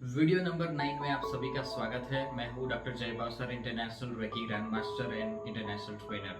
Video number 9 में आप सभी का स्वागत है। मैं हूं doctor Jaybhav sir, international reiki grand master and international trainer.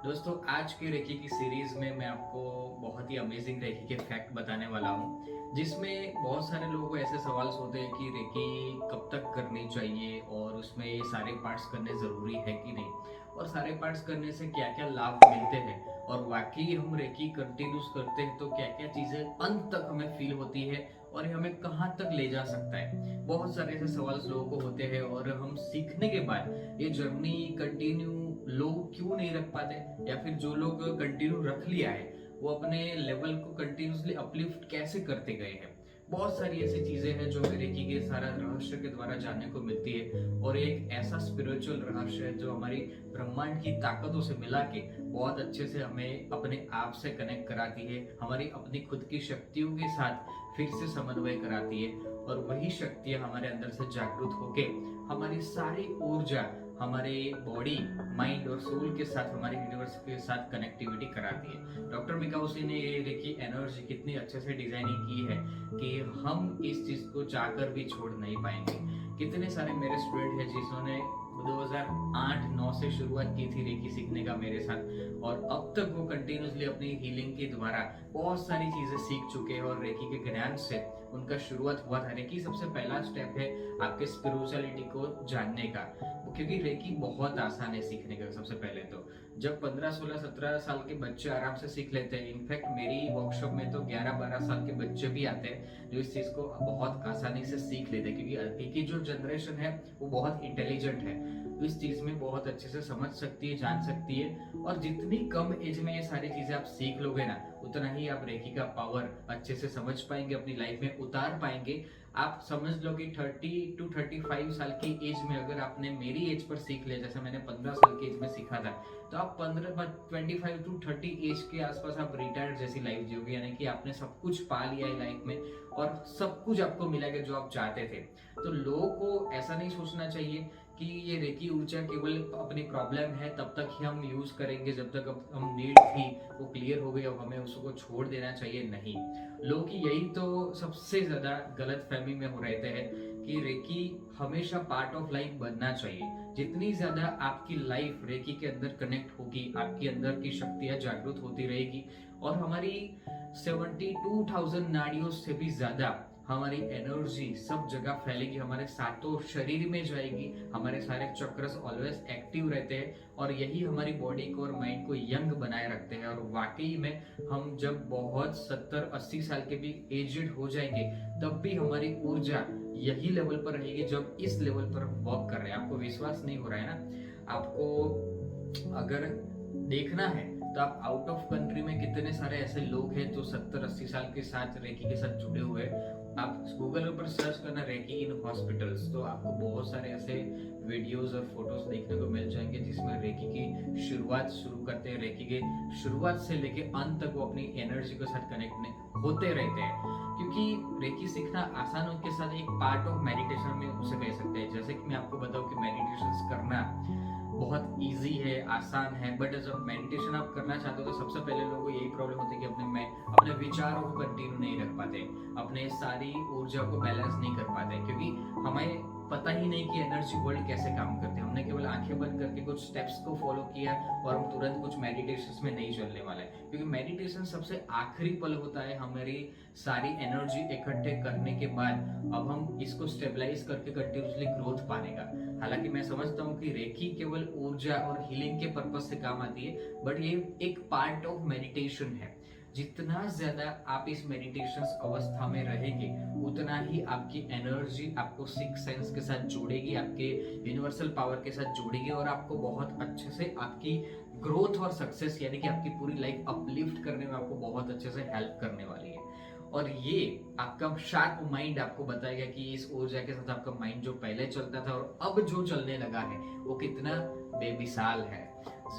दोस्तों, आज की रेकी की सीरीज में मैं आपको बहुत ही अमेजिंग रेकी के फैक्ट बताने वाला हूं, जिसमें बहुत सारे लोगों को ऐसे सवाल होते हैं कि रेकी कब तक करनी चाहिए और उसमें ये सारे पार्ट्स करने ज़रूरी है कि नहीं, और सारे पार्ट्स करने से क्या क्या लाभ मिलते हैं, और वाकई हम रेकी कंटिन्यूस करते हैं तो क्या क्या चीज़ें अंत तक हमें फील होती है और ये हमें कहाँ तक ले जा सकता है। बहुत सारे ऐसे सवाल लोगों को होते हैं और हम सीखने के बाद ये जर्नी कंटिन्यू लोग क्यों नहीं रख पाते, या फिर जो लोग कंटिन्यू रख लिया है वो अपने लेवल को कंटिन्यूसली अपलिफ्ट कैसे करते गए हैं। बहुत सारी ऐसी चीजें हैं जो हमें रेकी के सारा रहस्य के द्वारा जानने को मिलती है, और एक ऐसा स्पिरिचुअल रहस्य है जो हमारी ब्रह्मांड की ताकतों से मिला के बहुत अच्छे से हमें अपने आप से कनेक्ट कराती है, हमारी अपनी खुद की शक्तियों के साथ फिर से समन्वय कराती है, और वही शक्तियां हमारे अंदर से जागृत होके हमारी सारी ऊर्जा हमारे बॉडी, माइंड और सोल के साथ, हमारे यूनिवर्स के साथ कनेक्टिविटी कराती है। डॉक्टर मिकाउसी ने ये देखी एनर्जी कितनी अच्छे से डिजाइनिंग की है कि हम इस चीज को चाहकर भी छोड़ नहीं पाएंगे। कितने सारे मेरे स्टूडेंट हैं जिन्होंने 2008-9 से शुरुआत की थी रेकी सीखने का मेरे साथ, और अब तक वो कंटिन्यूसली अपनी हीलिंग के द्वारा बहुत सारी चीजें सीख चुके हैं, और रेकी के ज्ञान से उनका शुरुआत हुआ था। रेकी सबसे पहला स्टेप है आपके स्पिरिचुअलिटी को जानने का, क्योंकि रेकी बहुत आसान है सीखने का। सबसे पहले तो जब 15, 16, 17 साल के बच्चे आराम से सीख लेते हैं, इनफैक्ट मेरी वर्कशॉप में तो 11, 12 साल के बच्चे भी आते हैं जो इस चीज को बहुत आसानी से सीख लेते हैं, क्योंकि अभी की जो जनरेशन है वो बहुत इंटेलिजेंट है, तो इस चीज में बहुत अच्छे से समझ सकती है, जान सकती है। और जितनी कम एज में ये सारी चीजें आप सीख लोगे ना, उतना ही आप रेकी का पावर अच्छे से समझ पाएंगे, अपनी लाइफ में उतार पाएंगे। आप समझ लो कि 30 to 35 साल की एज में अगर आपने मेरी एज पर सीख लिया, जैसे मैंने 15 साल की एज में सीखा था, तो आप 25 to 30 एज के आसपास आप रिटायर्ड जैसी लाइफ जियोगे, यानी कि आपने सब कुछ पा लिया है लाइफ में और सब कुछ आपको मिलेगा जो आप चाहते थे। तो लोगों को ऐसा नहीं सोचना चाहिए कि ये रेकी ऊर्जा केवल अपनी प्रॉब्लम है तब तक ही हम यूज करेंगे, जब तक अब हम नीड थी वो क्लियर हो गई अब हमें उसको छोड़ देना चाहिए। नहीं, लोग की यही तो सबसे ज्यादा गलत फहमी में हो रहते हैं कि रेकी हमेशा पार्ट ऑफ लाइफ बनना चाहिए। जितनी ज्यादा आपकी लाइफ रेकी के अंदर कनेक्ट होगी, आपके अंदर की शक्तियां जागृत होती रहेगी, और हमारी 72,000 नाड़ियों से भी ज्यादा हमारी एनर्जी सब जगह फैलेगी, हमारे सातों शरीर में जाएगी, हमारे सारे चक्रस ऑलवेज एक्टिव रहते हैं, और यही हमारी बॉडी को और माइंड को यंग बनाए रखते हैं। और वाकई में हम जब बहुत 70-80 साल के भी एजेड हो जाएंगे, तब भी हमारी ऊर्जा यही लेवल पर रहेगी जब इस लेवल पर हम वर्क कर रहे हैं। आपको विश्वास नहीं हो रहा है ना? आपको अगर देखना है तो आप आउट ऑफ कंट्री में कितने सारे ऐसे लोग हैं जो 70-80 साल के साथ रेकी के साथ जुड़े हुए हैं। आप गूगल पर सर्च करना रेकी इन हॉस्पिटल्स, तो आपको बहुत सारे ऐसे वीडियोस और फोटोज देखने को मिल जाएंगे जिसमें रेकी की शुरुआत शुरू करते हैं, रेकी के शुरुआत से लेके अंत तक वो अपनी एनर्जी के साथ कनेक्ट होते रहते हैं। क्योंकि रेकी सीखना आसान होने के साथ एक पार्ट ऑफ मेडिटेशन में उसे कह सकते हैं। जैसे कि मैं आपको बताऊं कि मेडिटेशन करना बहुत इजी है, आसान है, बट जब मेडिटेशन आप करना चाहते हो तो सबसे पहले लोगों को यही प्रॉब्लम होती है कि अपने विचारों को कंटिन्यू नहीं रख पाते, अपने सारी ऊर्जा को बैलेंस नहीं कर पाते, क्योंकि हमें पता ही नहीं कि एनर्जी वर्ल्ड कैसे काम करते हैं। हमने केवल आंखें बंद करके कुछ स्टेप्स को फॉलो किया और हम तुरंत कुछ मेडिटेशन में नहीं चलने वाले, क्योंकि मेडिटेशन सबसे आखिरी पल होता है हमारी सारी एनर्जी इकट्ठे करने के बाद। अब हम इसको स्टेबलाइज करके कंटिन्यूसली ग्रोथ पाने का। हालांकि मैं समझता हूँ कि रेकी केवल ऊर्जा और हीलिंग के पर्पज से काम आती है, बट ये एक पार्ट ऑफ मेडिटेशन है। जितना ज्यादा आप इस मेडिटेशन अवस्था में रहेंगे, उतना ही आपकी एनर्जी आपको सिक्स सेंस के साथ जोड़ेगी, आपके यूनिवर्सल पावर के साथ जोड़ेगी, और आपको बहुत अच्छे से आपकी ग्रोथ और सक्सेस, यानी कि आपकी पूरी लाइफ अपलिफ्ट करने में आपको बहुत अच्छे से हेल्प करने वाली है। और ये आपका शार्प माइंड आपको बताएगा कि इस ऊर्जा के साथ आपका माइंड जो पहले चलता था और अब जो चलने लगा है वो कितना बेमिसाल है।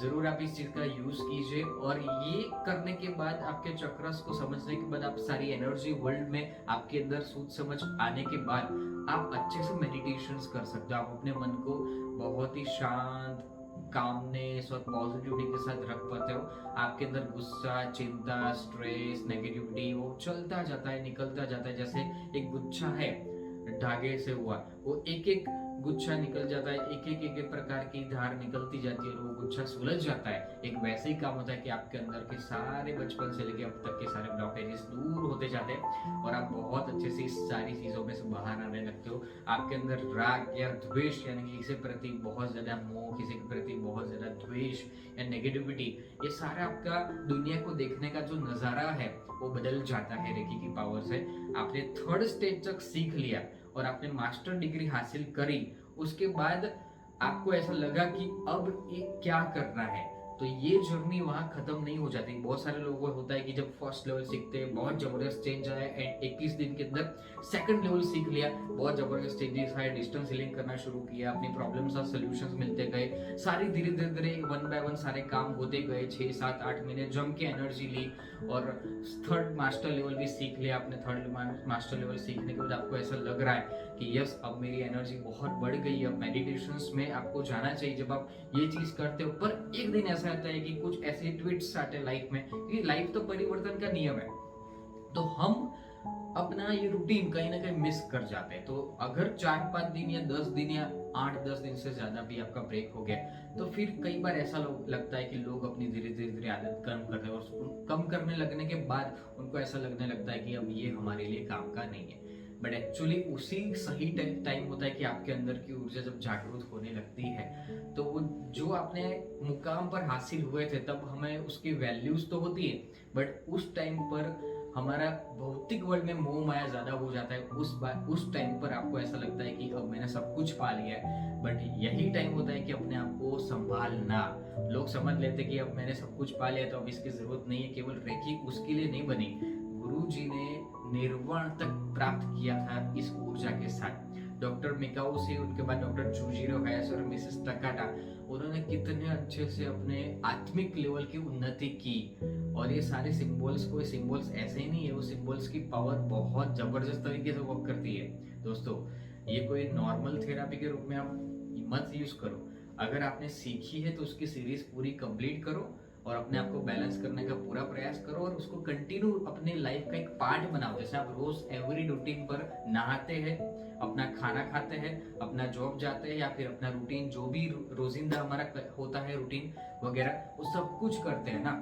जरूर आप इस चीज का यूज कीजिए, और ये करने के बाद आपके चक्रस को समझने के बाद, आप सारी एनर्जी वर्ल्ड में आपके अंदर सूझ समझ आने के बाद आप अच्छे से मेडिटेशन कर सकते हो। आप अपने मन को बहुत ही शांत, कामनेस और पॉजिटिविटी के साथ रख पाते हो। आपके अंदर गुस्सा, चिंता, स्ट्रेस, नेगेटिविटी वो चलता जाता है, निकलता जाता है, जैसे एक गुच्छा है धागे से हुआ, वो एक एक गुच्छा निकल जाता है, एक एक प्रकार की धार निकलती जाती है और वो गुच्छा सुलझ जाता है। एक वैसे ही काम होता है कि आपके अंदर के सारे बचपन से लेके अब तक के सारे ब्लॉकेजेस दूर होते जाते हैं और आप बहुत अच्छे से इस सारी चीजों में से बाहर आने लगते हो। आपके अंदर राग या द्वेष यानी कि किसी प्रति बहुत ज्यादा मोह, किसी के प्रति बहुत ज्यादा द्वेष या नेगेटिविटी, ये सारा आपका दुनिया को देखने का जो नजारा है वो बदल जाता है रेकी की पावर से। आपने थर्ड स्टेज तक सीख लिया और आपने मास्टर डिग्री हासिल करी, उसके बाद आपको ऐसा लगा कि अब ये क्या करना है, तो ये जर्नी वहां खत्म नहीं हो जाती। बहुत सारे लोगों को होता है कि जब फर्स्ट लेवल सीखते हैं बहुत जबरदस्त चेंज आया एंड 21 दिन के अंदर सेकंड लेवल सीख लिया, बहुत जबरदस्त चेंजेस आए, डिस्टेंस हीलिंग करना शुरू किया, अपनी प्रॉब्लम्स और सॉल्यूशंस मिलते गए, सारी धीरे धीरे वन बाय वन सारे काम होते गए। 6 7 8 महीने जम के एनर्जी ली और थर्ड मास्टर लेवल भी सीख लिया। आपने थर्ड मास्टर लेवल सीखने के बाद आपको ऐसा लग रहा है कि यस अब मेरी एनर्जी बहुत बढ़ गई, अब मेडिटेशंस में आपको जाना चाहिए। जब आप ये चीज करते हो, पर एक दिन ऐसा आता है कि कुछ ऐसे ट्विट्स आते हैं लाइफ में, कि लाइफ तो परिवर्तन का नियम है, तो हम अपना ये रूटीन कहीं ना कहीं मिस कर जाते हैं। तो अगर 4-5 दिन या 10 दिन या 8-10 दिन से ज्यादा भी आपका ब्रेक हो गया, तो फिर कई बार ऐसा लगता है कि लोग अपनी धीरे धीरे आदत कम करते हैं और कम करने लगने के बाद उनको ऐसा लगने लगता है कि अब ये हमारे लिए काम का नहीं है। बट एक्चुअली उसी सही टाइम होता है कि आपके अंदर की ऊर्जा जब जागरूक होने लगती है, तो वो जो आपने मुकाम पर हासिल हुए थे तब हमें उसकी वैल्यूज तो होती है, बट उस टाइम पर हमारा भौतिक वर्ल्ड में मोह माया ज्यादा हो जाता है। उस टाइम पर आपको ऐसा लगता है कि अब मैंने सब कुछ पा लिया है, बट यही टाइम होता है कि अपने आप को संभालना। लोग समझ लेते कि अब मैंने सब कुछ पा लिया तो अब इसकी जरूरत नहीं है, केवल रेकी उसके लिए नहीं बनी, गुरु जी ने निर्वाण तक प्राप्त किया था इस ऊर्जा के साथ। डॉक्टर मिकाओ से, उनके बाद डॉक्टर जुजिरो हैस और मिसेस तकाटा, उन्होंने कितने अच्छे से अपने आत्मिक लेवल की उन्नति की। और ये सारे सिंबल्स ऐसे ही नहीं है, वो सिंबल्स की पावर बहुत जबरदस्त तरीके से वर्क करती है। दोस्तों, ये कोई नॉर्मल थेरापी के रूप में आप मत यूज करो। अगर आपने सीखी है तो उसकी सीरीज पूरी कंप्लीट करो और अपने आप को बैलेंस करने का पूरा प्रयास करो और उसको कंटिन्यू अपने लाइफ का एक पार्ट बनाओ। जैसे आप रोज एवरी रूटीन पर नहाते हैं, अपना खाना खाते हैं, अपना जॉब जाते हैं, या फिर अपना रूटीन जो भी रोजिंदा हमारा होता है रूटीन वगैरह, वो सब कुछ करते हैं ना,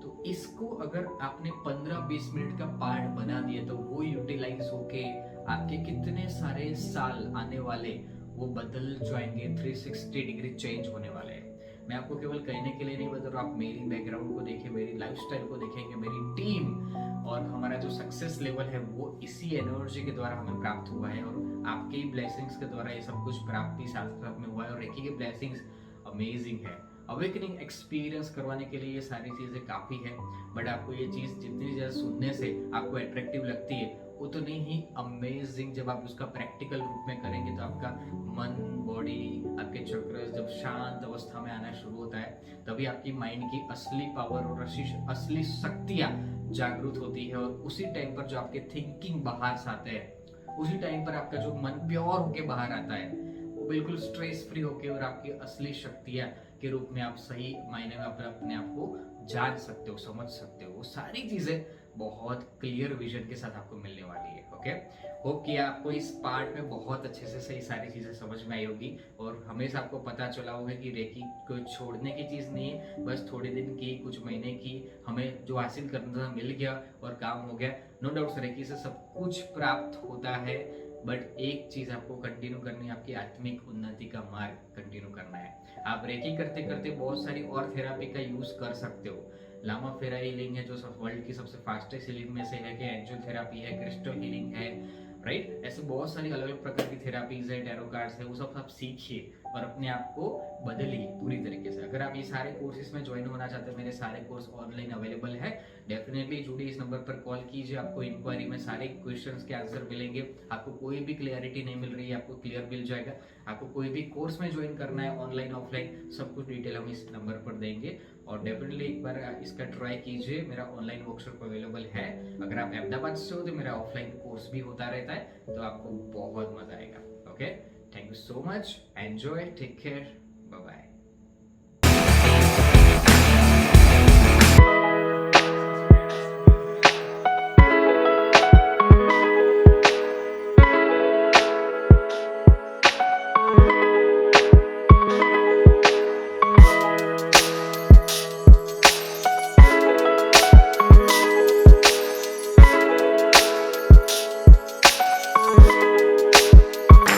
तो इसको अगर आपने 15-20 मिनट का पार्ट बना दिए तो वो यूटिलाइज होके आपके कितने सारे साल आने वाले वो बदल जाएंगे, 360 डिग्री चेंज होने वाले हैं। मैं आपको केवल कहने के लिए नहीं बता रहा, आप मेरी बैकग्राउंड को देखें, मेरी लाइफस्टाइल को देखेंगे, मेरी टीम और हमारा जो सक्सेस लेवल है वो इसी एनर्जी के द्वारा हमें प्राप्त हुआ है और आपके ही ब्लेसिंग्स के द्वारा ये सब कुछ प्राप्ति साथ साथ में हुआ है। और रेकी के ब्लेसिंग्स अमेजिंग है। अवेकनिंग एक्सपीरियंस करवाने के लिए ये सारी चीजें काफी है, बट आपको ये चीज जितनी ज्यादा सुनने से आपको अट्रैक्टिव लगती है उतनी ही अमेजिंग जब आप उसका प्रैक्टिकल रूप में करेंगे तो आपका मन, बॉडी, आपके चक्रस जब शांत अवस्था में आना शुरू होता है तभी आपकी माइंड की असली पावर और असली शक्तियां जागृत होती है। और उसी टाइम पर जो आपके थिंकिंग बाहर से आते हैं, उसी टाइम पर आपका जो मन प्योर होके बाहर आता है, वो बिल्कुल स्ट्रेस फ्री होके और आपकी असली शक्तियां के रूप में आप सही मायने में अपने आप को जान सकते हो, समझ सकते हो। वो सारी चीजें बहुत क्लियर विजन के साथ आपको मिलने वाली है। ओके, होप कि आपको इस पार्ट में बहुत अच्छे से सही सारी चीजें समझ में आई होगी और हमेशा आपको पता चला होगा कि रेकी कोई छोड़ने की चीज नहीं है, बस थोड़े दिन की, कुछ महीने की, हमें जो हासिल करना था मिल गया और काम हो गया। नो डाउट रेकी से सब कुछ प्राप्त होता है, बट एक चीज आपको कंटिन्यू करनी है, आपकी आत्मिक उन्नति का मार्ग कंटिन्यू करना है। आप रेकी करते करते बहुत सारी और थेरापी का यूज कर सकते हो। लामा फेरा हीलिंग है जो वर्ल्ड की सबसे फास्टेस्ट हीलिंग में से है, कि एंजल थेरापी है, क्रिस्टल हीलिंग है, राइट। ऐसे बहुत सारी अलग अलग प्रकार की थेरापीज है, टैरो कार्ड्स है, वो सब आप सीखिए और अपने आप को बदलिए पूरी तरीके से। अगर आप ये सारे कोर्सेज में ज्वाइन होना चाहते हैं, मेरे सारे कोर्स ऑनलाइन अवेलेबल है, डेफिनेटली जुड़िए, इस नंबर पर कॉल कीजिए। आपको इंक्वायरी में सारे क्वेश्चंस के आंसर मिलेंगे। आपको कोई भी क्लियरिटी नहीं मिल रही है, आपको क्लियर मिल जाएगा। आपको कोई भी कोर्स में ज्वाइन करना है, ऑनलाइन ऑफलाइन, सब कुछ डिटेल हम इस नंबर पर देंगे और डेफिनेटली एक बार इसका ट्राई कीजिए। मेरा ऑनलाइन वर्कशॉप अवेलेबल है। अगर आप अहमदाबाद से हो तो मेरा ऑफलाइन कोर्स भी होता रहता है, तो आपको बहुत मजा आएगा। Okay, thank you so much, enjoy, take care.